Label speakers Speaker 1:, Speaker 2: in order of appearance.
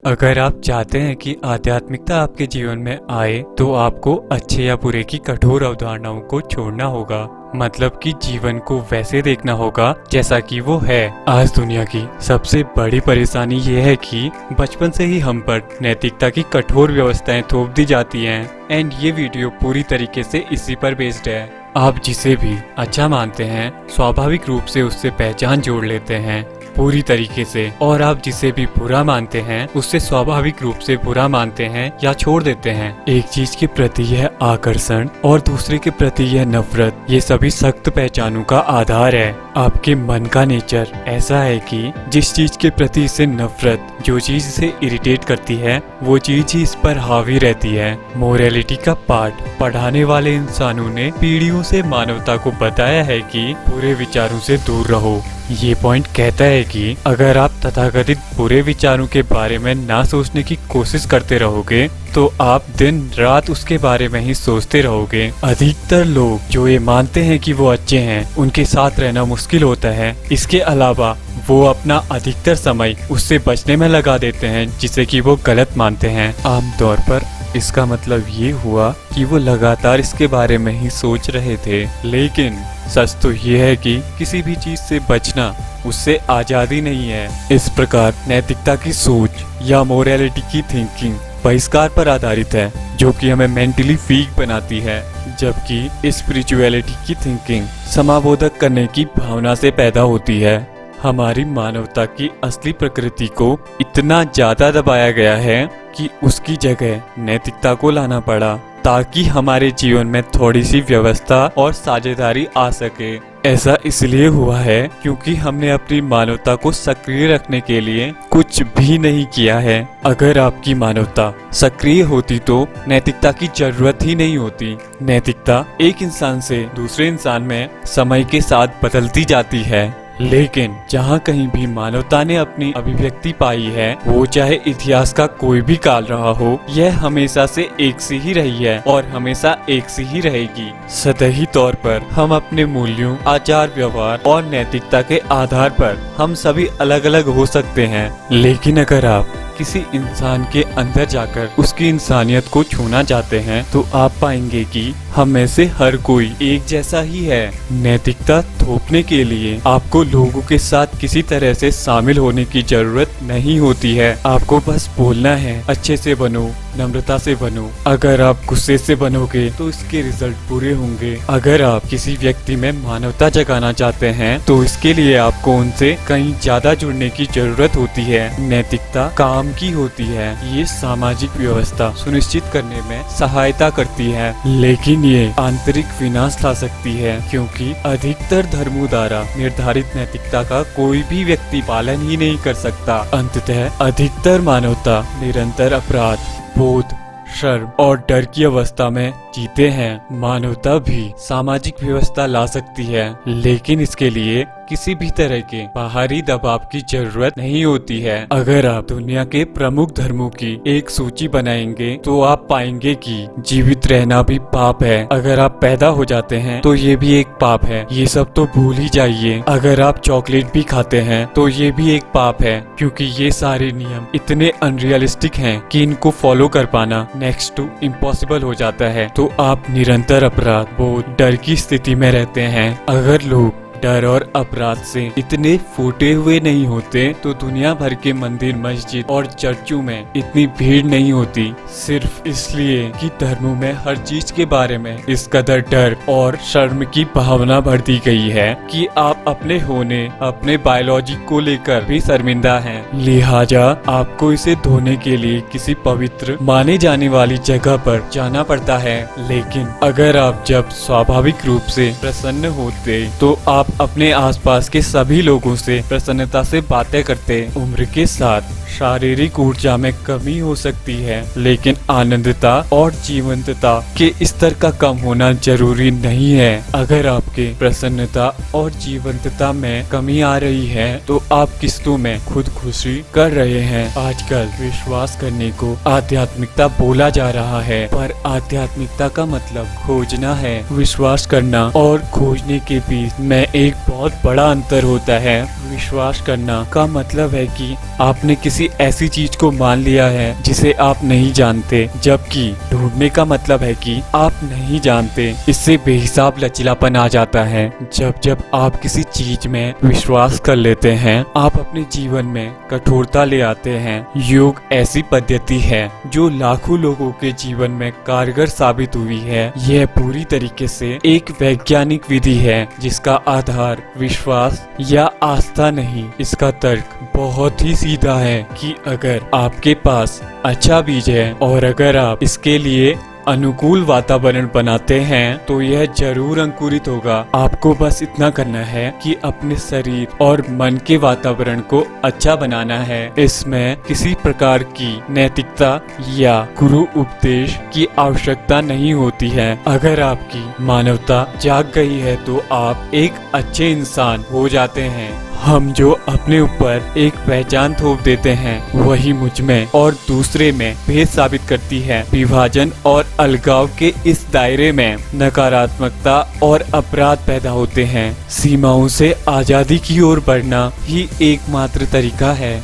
Speaker 1: अगर आप चाहते हैं कि आध्यात्मिकता आपके जीवन में आए तो आपको अच्छे या बुरे की कठोर अवधारणाओं को छोड़ना होगा। मतलब कि जीवन को वैसे देखना होगा जैसा कि वो है। आज दुनिया की सबसे बड़ी परेशानी ये है कि बचपन से ही हम पर नैतिकता की कठोर व्यवस्थाएं थोप दी जाती हैं। एंड ये वीडियो पूरी तरीके से इसी पर बेस्ड है। आप जिसे भी अच्छा मानते हैं स्वाभाविक रूप से उससे पहचान जोड़ लेते हैं पूरी तरीके से, और आप जिसे भी बुरा मानते हैं उससे स्वाभाविक रूप से बुरा मानते हैं या छोड़ देते हैं। एक चीज के प्रति यह आकर्षण और दूसरे के प्रति यह नफरत, ये सभी सख्त पहचानों का आधार है। आपके मन का नेचर ऐसा है कि जिस चीज के प्रति इसे नफरत, जो चीज इसे इरिटेट करती है, वो चीज ही इस पर हावी रहती है। मोरालिटी का पाठ पढ़ाने वाले इंसानों ने पीढ़ियों से मानवता को बताया है कि बुरे विचारों से दूर रहो। ये पॉइंट कहता है कि अगर आप तथाकथित बुरे विचारों के बारे में ना सोचने की कोशिश करते रहोगे तो आप दिन रात उसके बारे में ही सोचते रहोगे। अधिकतर लोग जो ये मानते हैं कि वो अच्छे हैं, उनके साथ रहना मुश्किल होता है। इसके अलावा वो अपना अधिकतर समय उससे बचने में लगा देते हैं जिसे कि वो गलत मानते हैं। आमतौर पर इसका मतलब ये हुआ कि वो लगातार इसके बारे में ही सोच रहे थे। लेकिन सच तो ये है कि किसी भी चीज से बचना उससे आजादी नहीं है। इस प्रकार नैतिकता की सोच या मोरालिटी की थिंकिंग बहिष्कार पर आधारित है, जो कि हमें मेंटली वीक बनाती है, जबकि स्पिरिचुअलिटी की थिंकिंग समाबोधक करने की भावना से पैदा होती है। हमारी मानवता की असली प्रकृति को इतना ज्यादा दबाया गया है कि उसकी जगह नैतिकता को लाना पड़ा, ताकि हमारे जीवन में थोड़ी सी व्यवस्था और साझेदारी आ सके। ऐसा इसलिए हुआ है क्योंकि हमने अपनी मानवता को सक्रिय रखने के लिए कुछ भी नहीं किया है। अगर आपकी मानवता सक्रिय होती तो नैतिकता की जरूरत ही नहीं होती। नैतिकता एक इंसान से दूसरे इंसान में समय के साथ बदलती जाती है, लेकिन जहाँ कहीं भी मानवता ने अपनी अभिव्यक्ति पाई है, वो चाहे इतिहास का कोई भी काल रहा हो, यह हमेशा से एक सी ही रही है और हमेशा एक सी ही रहेगी। सतही तौर पर हम अपने मूल्यों, आचार व्यवहार और नैतिकता के आधार पर हम सभी अलग अलग हो सकते हैं, लेकिन अगर आप किसी इंसान के अंदर जाकर उसकी इंसानियत को छूना चाहते हैं तो आप पाएंगे कि हम में से हर कोई एक जैसा ही है। नैतिकता थोपने के लिए आपको लोगों के साथ किसी तरह से शामिल होने की जरूरत नहीं होती है। आपको बस बोलना है, अच्छे से बनो, नम्रता से बनो। अगर आप गुस्से से बनोगे तो इसके रिजल्ट बुरे होंगे। अगर आप किसी व्यक्ति में मानवता जगाना चाहते हैं तो इसके लिए आपको उनसे कहीं ज्यादा जुड़ने की जरूरत होती है। नैतिकता काम की होती है, ये सामाजिक व्यवस्था सुनिश्चित करने में सहायता करती है, लेकिन ये आंतरिक विनाश ला सकती है, क्योंकि अधिकतर धर्मों द्वारा निर्धारित नैतिकता का कोई भी व्यक्ति पालन ही नहीं कर सकता। अंततः अधिकतर मानवता निरंतर अपराध बोध, शर्म और डर की अवस्था में जीते हैं। मानवता भी सामाजिक व्यवस्था ला सकती है, लेकिन इसके लिए किसी भी तरह के बाहरी दबाव की जरूरत नहीं होती है। अगर आप दुनिया के प्रमुख धर्मों की एक सूची बनाएंगे तो आप पाएंगे कि जीवित रहना भी पाप है। अगर आप पैदा हो जाते हैं तो ये भी एक पाप है, ये सब तो भूल ही जाइए। अगर आप चॉकलेट भी खाते हैं तो ये भी एक पाप है, क्योंकि ये सारे नियम इतने अनरियलिस्टिक हैं कि इनको फॉलो कर पाना नेक्स्ट टू इम्पॉसिबल हो जाता है। तो आप निरंतर अपराध बोध, डर की स्थिति में रहते हैं। अगर लोग डर और अपराध से इतने फूटे हुए नहीं होते तो दुनिया भर के मंदिर, मस्जिद और चर्चों में इतनी भीड़ नहीं होती, सिर्फ इसलिए कि धर्मों में हर चीज के बारे में इस कदर डर और शर्म की भावना भर दी गई है कि आप अपने होने, अपने बायोलॉजी को लेकर भी शर्मिंदा हैं। लिहाजा आपको इसे धोने के लिए किसी पवित्र माने जाने वाली जगह पर जाना पड़ता है। लेकिन अगर आप जब स्वाभाविक रूप से प्रसन्न होते तो आप अपने आसपास के सभी लोगों से प्रसन्नता से बातें करते। उम्र के साथ शारीरिक ऊर्जा में कमी हो सकती है, लेकिन आनंदता और जीवंतता के स्तर का कम होना जरूरी नहीं है। अगर आपके प्रसन्नता और जीवंतता में कमी आ रही है तो आप किस्तों में खुद खुशी कर रहे हैं। आजकल विश्वास करने को आध्यात्मिकता बोला जा रहा है, पर आध्यात्मिकता का मतलब खोजना है। विश्वास करना और खोजने के बीच में एक बहुत बड़ा अंतर होता है। विश्वास करना का मतलब है कि आपने किसी ऐसी चीज को मान लिया है जिसे आप नहीं जानते, जबकि ढूंढने का मतलब है कि आप नहीं जानते। इससे बेहिसाब लचीलापन आ जाता है। जब जब आप किसी चीज में विश्वास कर लेते हैं, आप अपने जीवन में कठोरता ले आते हैं। योग ऐसी पद्धति है जो लाखों लोगों के जीवन में कारगर साबित हुई है। यह पूरी तरीके से एक वैज्ञानिक विधि है जिसका आधार विश्वास या आस्था नहीं। इसका तर्क बहुत ही सीधा है कि अगर आपके पास अच्छा बीज है और अगर आप इसके लिए अनुकूल वातावरण बनाते हैं तो यह जरूर अंकुरित होगा। आपको बस इतना करना है कि अपने शरीर और मन के वातावरण को अच्छा बनाना है। इसमें किसी प्रकार की नैतिकता या गुरु उपदेश की आवश्यकता नहीं होती है। अगर आपकी मानवता जाग गई है तो आप एक अच्छे इंसान हो जाते हैं। हम जो अपने ऊपर एक पहचान थोप देते हैं वही मुझ में और दूसरे में भेद साबित करती है। विभाजन और अलगाव के इस दायरे में नकारात्मकता और अपराध पैदा होते हैं। सीमाओं से आजादी की ओर बढ़ना ही एकमात्र तरीका है।